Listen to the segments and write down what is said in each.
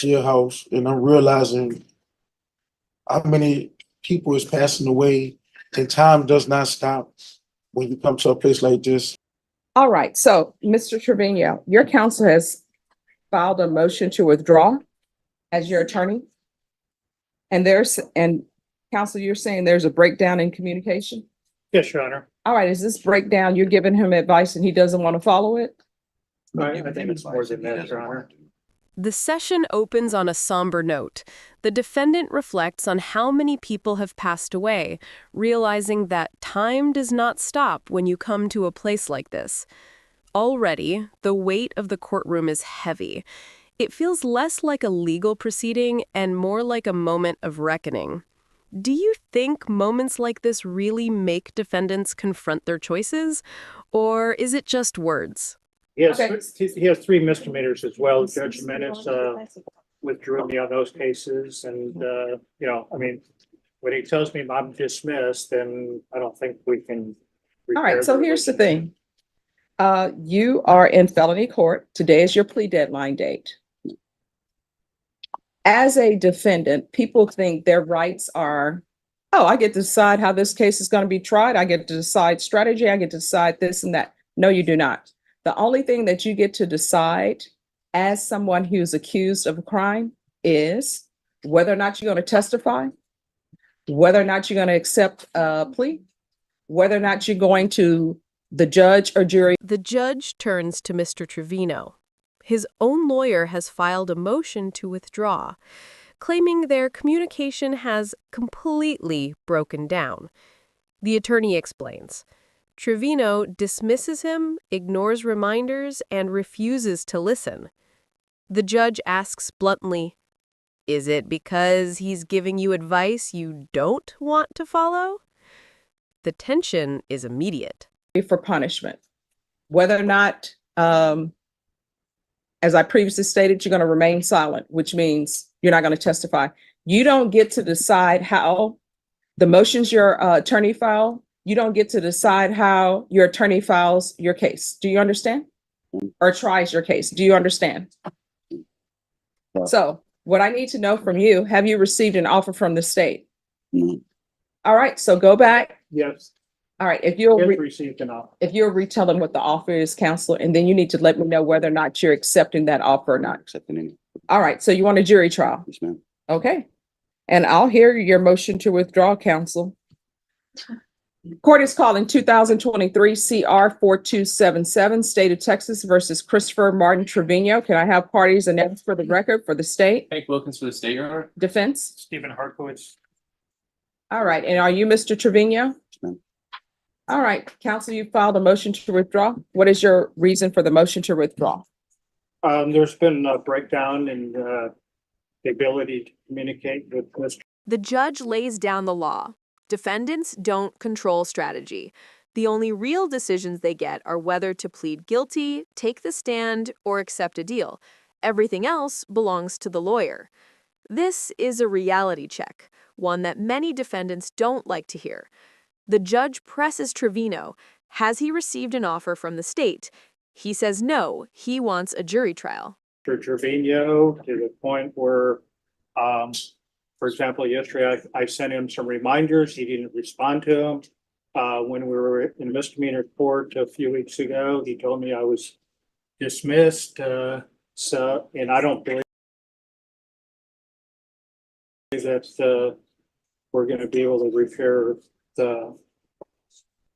to your house and I'm realizing how many people is passing away and time does not stop when you come to a place like this. All right, so Mr. Trevino, your counsel has filed a motion to withdraw as your attorney. And counsel, you're saying there's a breakdown in communication? Yes, Your Honor. All right, is this breakdown, you're giving him advice and he doesn't want to follow it? I think it's more than that, Your Honor. The session opens on a somber note. The defendant reflects on how many people have passed away, realizing that time does not stop when you come to a place like this. Already, the weight of the courtroom is heavy. It feels less like a legal proceeding and more like a moment of reckoning. Do you think moments like this really make defendants confront their choices, or is it just words? He has 3 misdemeanors as well. Judge Menace withdrew me on those cases. And, when he tells me I'm dismissed, then I don't think we can. All right, so here's the thing. You are in felony court. Today is your plea deadline date. As a defendant, people think their rights are, oh, I get to decide how this case is going to be tried. I get to decide strategy. I get to decide this and that. No, you do not. The only thing that you get to decide as someone who's accused of a crime is whether or not you're going to testify, whether or not you're going to accept a plea, whether or not you're going to the judge or jury. The judge turns to Mr. Trevino. His own lawyer has filed a motion to withdraw, claiming their communication has completely broken down. The attorney explains. Trevino dismisses him, ignores reminders, and refuses to listen. The judge asks bluntly, "Is it because he's giving you advice you don't want to follow?" The tension is immediate. For punishment, whether or not, as I previously stated, you're going to remain silent, which means you're not going to testify. You don't get to decide how the motions your attorney filed. You don't get to decide how your attorney files your case. Do you understand? Or tries your case. Do you understand? So what I need to know from you, have you received an offer from the state? No. All right, so go back. Yes. All right, if you'll Received an offer. if you'll retell them what the offer is, counselor, and then you need to let me know whether or not you're accepting that offer or not. Accepting any. All right, so you want a jury trial? Yes, ma'am. Okay. And I'll hear your motion to withdraw, counsel. Court is calling 2023 CR 4277, State of Texas versus Christopher Martin Trevino. Can I have parties announced for the record for the state? Hank Wilkins for the state, Your Honor. Defense? Stephen Harkowitz. All right, and are you Mr. Trevino? Yes, ma'am. All right, counsel, you filed a motion to withdraw. What is your reason for the motion to withdraw? There's been a breakdown in the ability to communicate with Mr. The judge lays down the law. Defendants don't control strategy. The only real decisions they get are whether to plead guilty, take the stand, or accept a deal. Everything else belongs to the lawyer. This is a reality check, one that many defendants don't like to hear. The judge presses Trevino. Has he received an offer from the state? He says no, he wants a jury trial. Trevino to the point where, for example, yesterday I sent him some reminders. He didn't respond to them. When we were in misdemeanor court a few weeks ago, he told me I was dismissed. And I don't believe that we're going to be able to repair the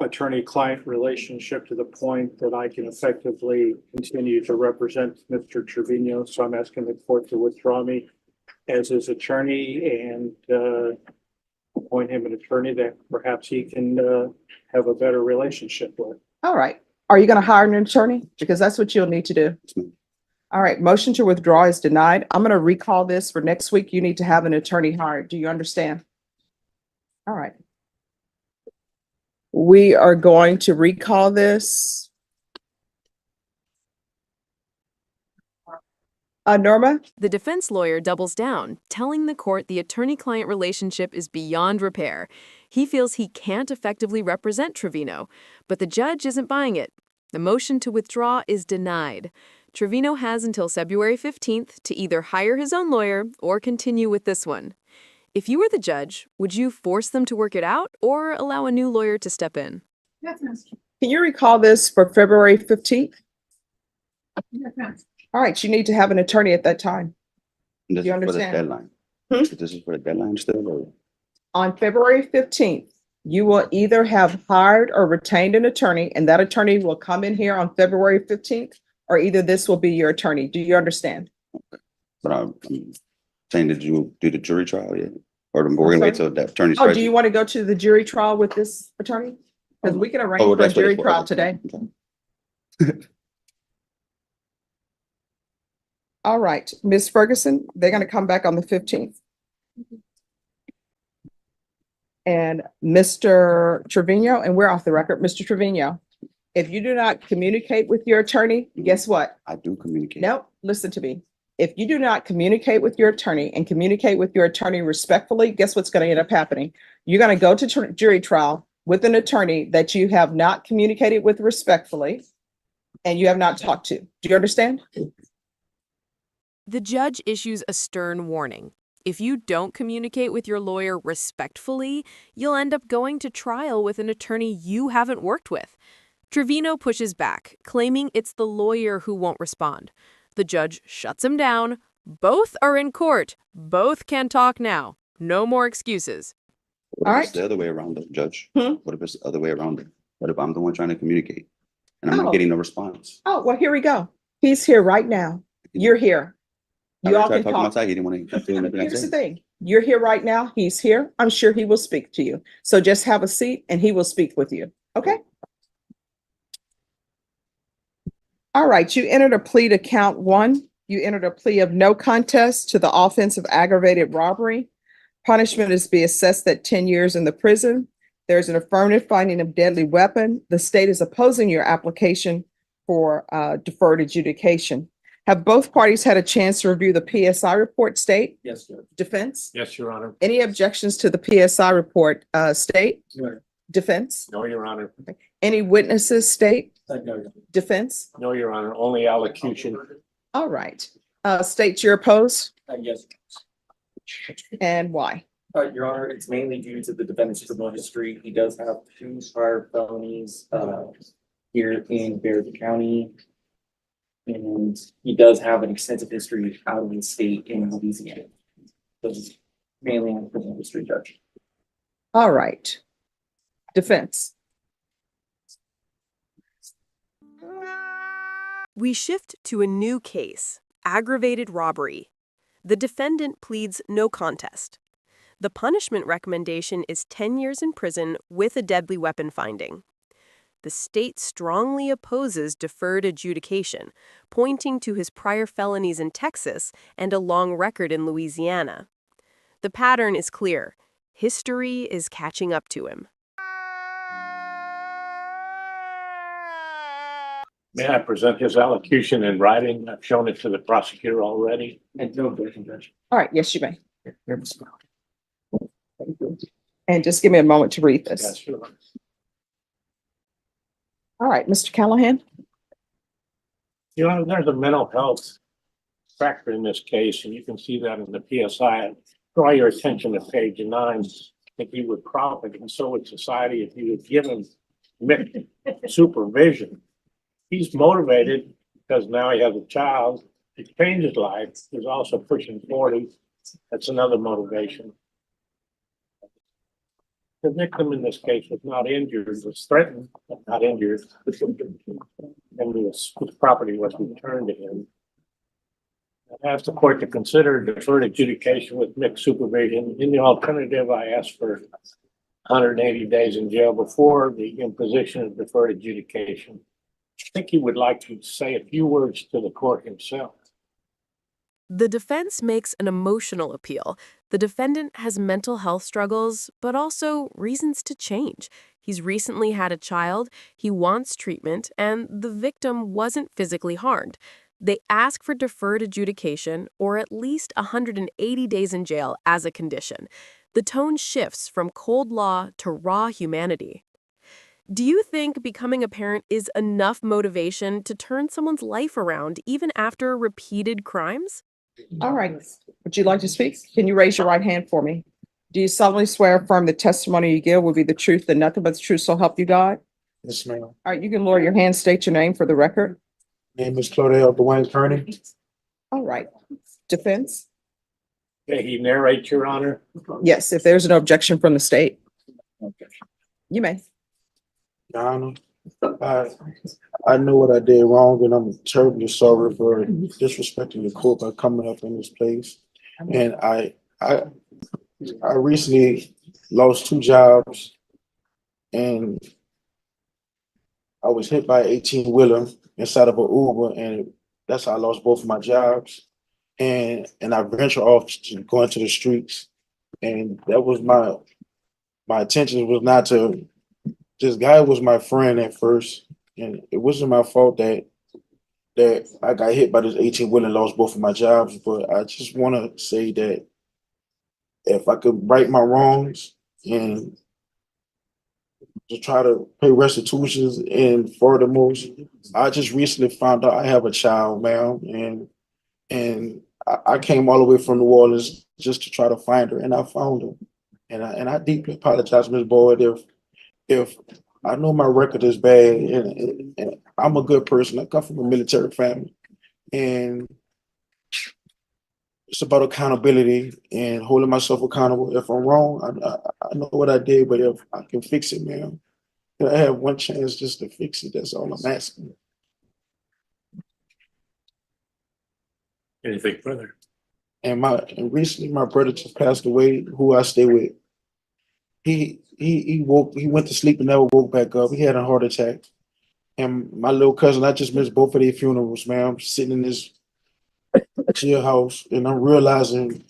attorney-client relationship to the point that I can effectively continue to represent Mr. Trevino. So I'm asking the court to withdraw me as his attorney and appoint him an attorney that perhaps he can have a better relationship with. All right. Are you going to hire an attorney? Because that's what you'll need to do. Yes, ma'am. All right. Motion to withdraw is denied. I'm going to recall this for next week. You need to have an attorney hired. Do you understand? All right. We are going to recall this. Norma? The defense lawyer doubles down, telling the court the attorney-client relationship is beyond repair. He feels he can't effectively represent Trevino, but the judge isn't buying it. The motion to withdraw is denied. Trevino has until February 15th to either hire his own lawyer or continue with this one. If you were the judge, would you force them to work it out or allow a new lawyer to step in? Can you recall this for February 15th? All right, you need to have an attorney at that time. This You is for the understand? deadline. Hmm? This is for the deadline still, or? On February 15th, you will either have hired or retained an attorney, and that attorney will come in here on February 15th, or either this will be your attorney. Do you understand? But I'm saying, did you do the jury trial yet? Or we're gonna wait till the attorney's Oh, do present? you want to go to the jury trial with this attorney? Because we can arrange for a that's what jury it's for. trial Okay. today. Okay. All right, Ms. Ferguson, they're going to come back on the 15th. And Mr. Trevino, and we're off the record, Mr. Trevino, if you do not communicate with your attorney, guess what? I do communicate. No, listen to me. If you do not communicate with your attorney and communicate with your attorney respectfully, guess what's going to end up happening? You're going to go to jury trial with an attorney that you have not communicated with respectfully and you have not talked to. Do you understand? The judge issues a stern warning. If you don't communicate with your lawyer respectfully, you'll end up going to trial with an attorney you haven't worked with. Trevino pushes back, claiming it's the lawyer who won't respond. The judge shuts him down. Both are in court. Both can talk now. No more excuses. What All if it's right. the other way around, though, Judge? Hmm? What if it's the other way around? What if I'm the one trying to communicate and I'm Oh. not getting no response? Oh, well, here we go. He's here right now. You're here. I You already all tried can talking to him talk. outside. He didn't want to do anything I Here's the said. thing. You're here right now. He's here. I'm sure he will speak to you. So just have a seat and he will speak with you. Okay? All right. You entered a plea to count one. You entered a plea of no contest to the offense of aggravated robbery. Punishment is to be assessed at 10 years in the prison. There's an affirmative finding of deadly weapon. The state is opposing your application for deferred adjudication. Have both parties had a chance to review the PSI report, state? Yes, sir. Defense? Yes, Your Honor. Any objections to the PSI report, state? No, Defense? Your Honor. Any witnesses, state? No, Defense? Your Honor. Only allocution. All right. State you're opposed Yes, and why? Your Honor, it's mainly due to the defendant's criminal history. He does have 2 prior felonies here in Barrett County. And he does have an extensive history out of the state in Louisiana. So it's mainly on criminal history, Judge. All right. Defense? We shift to a new case, aggravated robbery. The defendant pleads no contest. The punishment recommendation is 10 years in prison with a deadly weapon finding. The state strongly opposes deferred adjudication, pointing to his prior felonies in Texas and a long record in Louisiana. The pattern is clear. History is catching up to him. May I present his allocution in writing? I've shown it to the prosecutor already. And no objection, Judge. All right. Yes, you may. And just give me a moment to read this. Yes, Your Honor. All right, Mr. Callahan? Your Honor, there's a mental health factor in this case, and you can see that in the PSI. Draw your attention to page 9. I think he would probably, and so would society, if you would give him supervision. He's motivated because now he has a child. To change his life. He's also pushing 40. That's another motivation. The victim in this case was not injured, was threatened, but not injured. And his property was returned to him. I asked the court to consider deferred adjudication with mixed supervision. In the alternative, I asked for 180 days in jail before the imposition of deferred adjudication. I think he would like to say a few words to the court himself. The defense makes an emotional appeal. The defendant has mental health struggles, but also reasons to change. He's recently had a child, he wants treatment, and the victim wasn't physically harmed. They ask for deferred adjudication or at least 180 days in jail as a condition. The tone shifts from cold law to raw humanity. Do you think becoming a parent is enough motivation to turn someone's life around even after repeated crimes? All right. Would you like to speak? Can you raise your right hand for me? Do you solemnly swear or affirm the testimony you give will be the truth and nothing but the truth, so help you God? Yes, ma'am. All right, you can lower your hand, state your name for the record. Name is Claudel Dwayne Kearney. All right. Defense? May he narrate, Your Honor? Yes, if there's no objection from the state. You may. Your Honor, I know what I did wrong, and I'm terribly sorry for disrespecting the court by coming up in this place. And I recently lost 2 jobs, and I was hit by an 18-wheeler inside of an Uber, and that's how I lost both of my jobs. And I ventured off to go into the streets, and that was my intention was not to. This guy was my friend at first, and it wasn't my fault that I got hit by this 18-wheeler and lost both of my jobs. But I just want to say that if I could right my wrongs and to try to pay restitutions, and furthermore, I just recently found out I have a child, ma'am, and I came all the way from New Orleans just to try to find her, and I found her. And I deeply apologize, Ms. Boyd, if I know my record is bad, and I'm a good person. I come from a military family, and it's about accountability and holding myself accountable. If I'm wrong, I know what I did, but if I can fix it, man, I have one chance just to fix it. That's all I'm asking. Anything further? And recently my brother just passed away, who I stay with. He went to sleep and never woke back up. He had a heart attack. And my little cousin, I just missed both of their funerals, man. I'm sitting in this jailhouse, and I'm realizing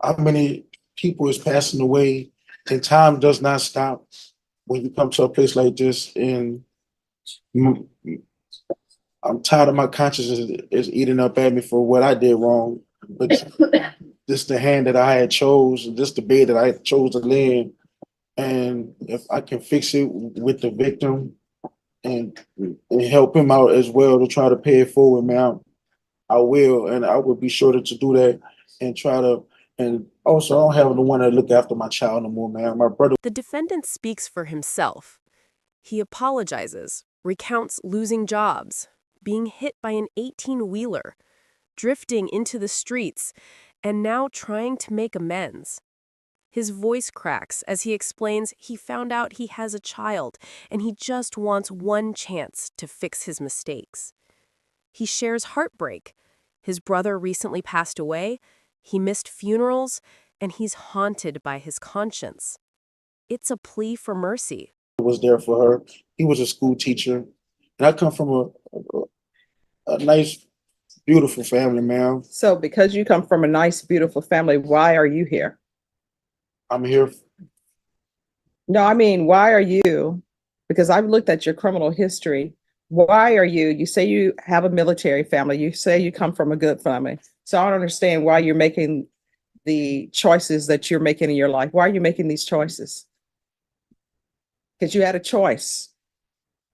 how many people is passing away, and time does not stop when you come to a place like this. And I'm tired of my conscience is eating up at me for what I did wrong. But this the hand that I had chose, this the bed that I chose to lay in. And if I can fix it with the victim and help him out as well to try to pay it forward, man, I will. And I will be sure to do that and try to. And also, I don't have the one to look after my child no more, man. My brother. The defendant speaks for himself. He apologizes, recounts losing jobs, being hit by an 18-wheeler, drifting into the streets, and now trying to make amends. His voice cracks as he explains he found out he has a child and he just wants one chance to fix his mistakes. He shares heartbreak. His brother recently passed away, he missed funerals, and he's haunted by his conscience. It's a plea for mercy. Was there for her. He was a school teacher. And I come from a nice, beautiful family, man. So because you come from a nice, beautiful family, why are you here? I'm here. No, I mean, why are you? Because I've looked at your criminal history. Why are you say you have a military family. You say you come from a good family. So I don't understand why you're making the choices that you're making in your life. Why are you making these choices? Because you had a choice.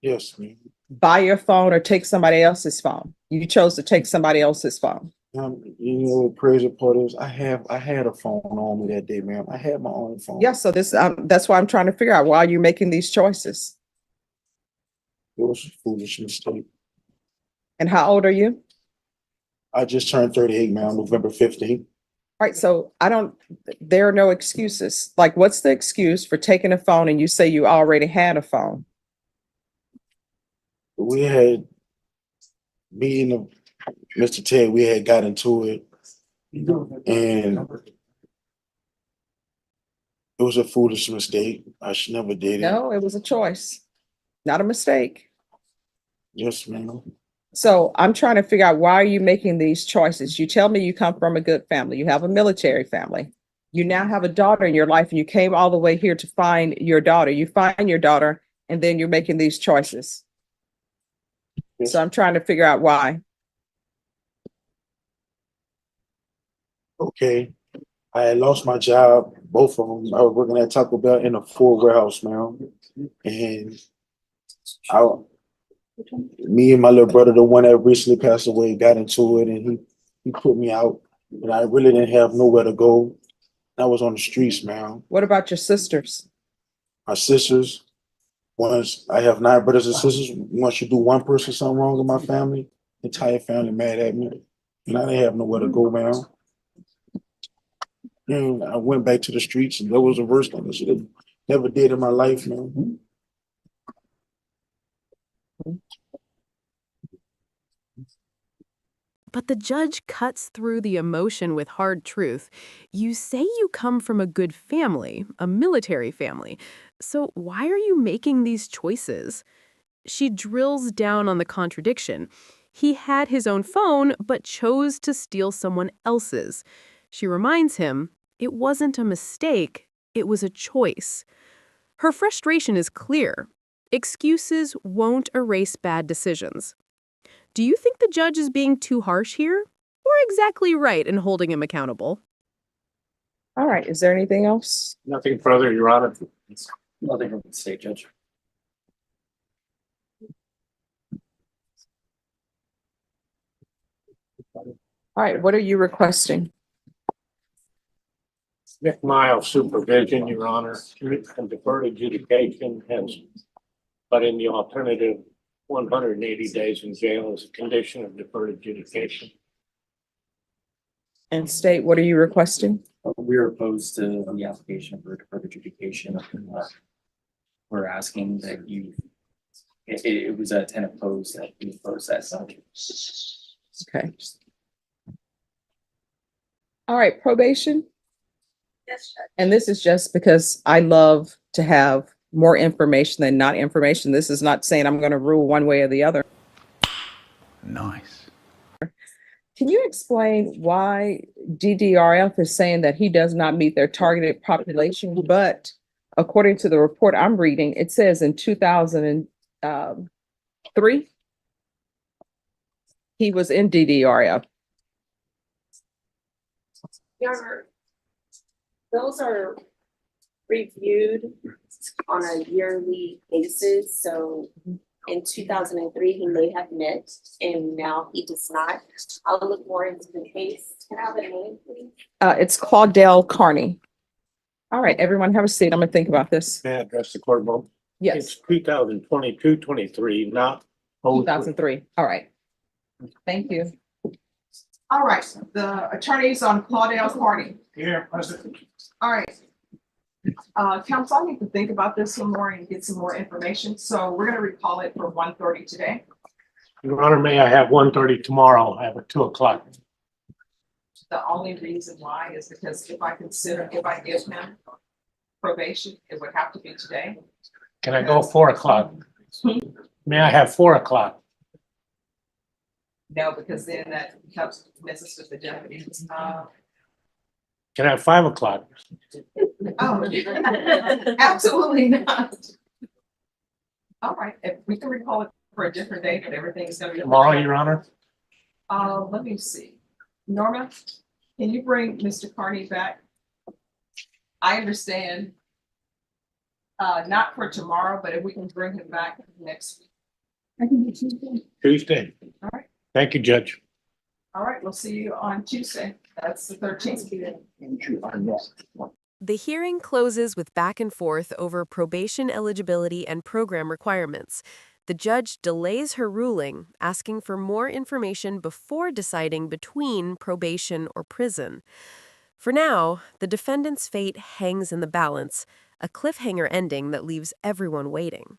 Yes, man. Buy your phone or take somebody else's phone. You chose to take somebody else's phone. You know what crazy part is? I had a phone on me that day, man. I had my own phone. Yeah, so that's why I'm trying to figure out why you're making these choices. It was a foolish mistake. And how old are you? I just turned 38, man, November 15th. Right, so there are no excuses. Like, what's the excuse for taking a phone and you say you already had a phone? We had, me and Mr. Ted, we had got into it, and it was a foolish mistake. I should never did it. No, it was a choice, not a mistake. Yes, man. So I'm trying to figure out, why are you making these choices? You tell me you come from a good family. You have a military family. You now have a daughter in your life, and you came all the way here to find your daughter. You find your daughter, and then you're making these choices. Yes. So I'm trying to figure out why. Okay. I had lost my job both of them. I was working at Taco Bell in a Ford warehouse, man. And me and my little brother, the one that recently passed away, got into it, and he put me out, and I really didn't have nowhere to go. I was on the streets, man. What about your sisters? My sisters, once I have 9 brothers and sisters, once you do one person something wrong in my family, the entire family mad at me, and I didn't have nowhere to go, man. And I went back to the streets, and that was the worst thing I should have never did in my life, man. But the judge cuts through the emotion with hard truth. You say you come from a good family, a military family. So why are you making these choices? She drills down on the contradiction. He had his own phone, but chose to steal someone else's. She reminds him, it wasn't a mistake, it was a choice. Her frustration is clear. Excuses won't erase bad decisions. Do you think the judge is being too harsh here, or exactly right in holding him accountable? All right, is there anything else? Nothing further, Your Honor. Nothing from the state judge. All right, what are you requesting? Nick Miles supervision, Your Honor, and deferred adjudication hence, but in the alternative, 180 days in jail as a condition of deferred adjudication. And state, what are you requesting? We're opposed to the application for deferred adjudication. We're asking that it was a 10 opposed that you oppose that. Okay. All right, probation. Yes, Judge. And this is just because I love to have more information than not information. This is not saying I'm going to rule one way or the other. Nice. Can you explain why DDRF is saying that he does not meet their targeted population, but according to the report I'm reading, it says in 2003, he was in DDRF. Your Honor, those are reviewed on a yearly basis. So in 2003, he may have met, and now he does not. I'll look more into the case. Can I have a name, please? It's Claudel Carney. All right, everyone have a seat. I'm gonna think about this. May I address the court vote? Yes, It's 2022, 23, not 2003. All right. Thank you. All right, the attorneys on Claudel Carney. Here, President. All right. Counsel, I need to think about this some more and get some more information. So we're gonna recall it for 1:30 today. Your Honor, may I have 1:30 tomorrow? I have a 2 o'clock. The only reason why is because if I give him probation, it would have to be today. Can I go 4 o'clock? May I have 4 o'clock? No, because then that helps messes with the deputies. Can I have 5 o'clock? Oh, absolutely not. All right, if we can recall it for a different day, but everything's gonna be. Tomorrow, Your Honor? Let me see. Norma, can you bring Mr. Carney back? I understand. Not for tomorrow, but if we can bring him back next week. I can do Tuesday. Tuesday. All right. Thank you, Judge. All right, we'll see you on Tuesday. That's the 13th. The hearing closes with back and forth over probation eligibility and program requirements. The judge delays her ruling, asking for more information before deciding between probation or prison. For now, the defendant's fate hangs in the balance, a cliffhanger ending that leaves everyone waiting.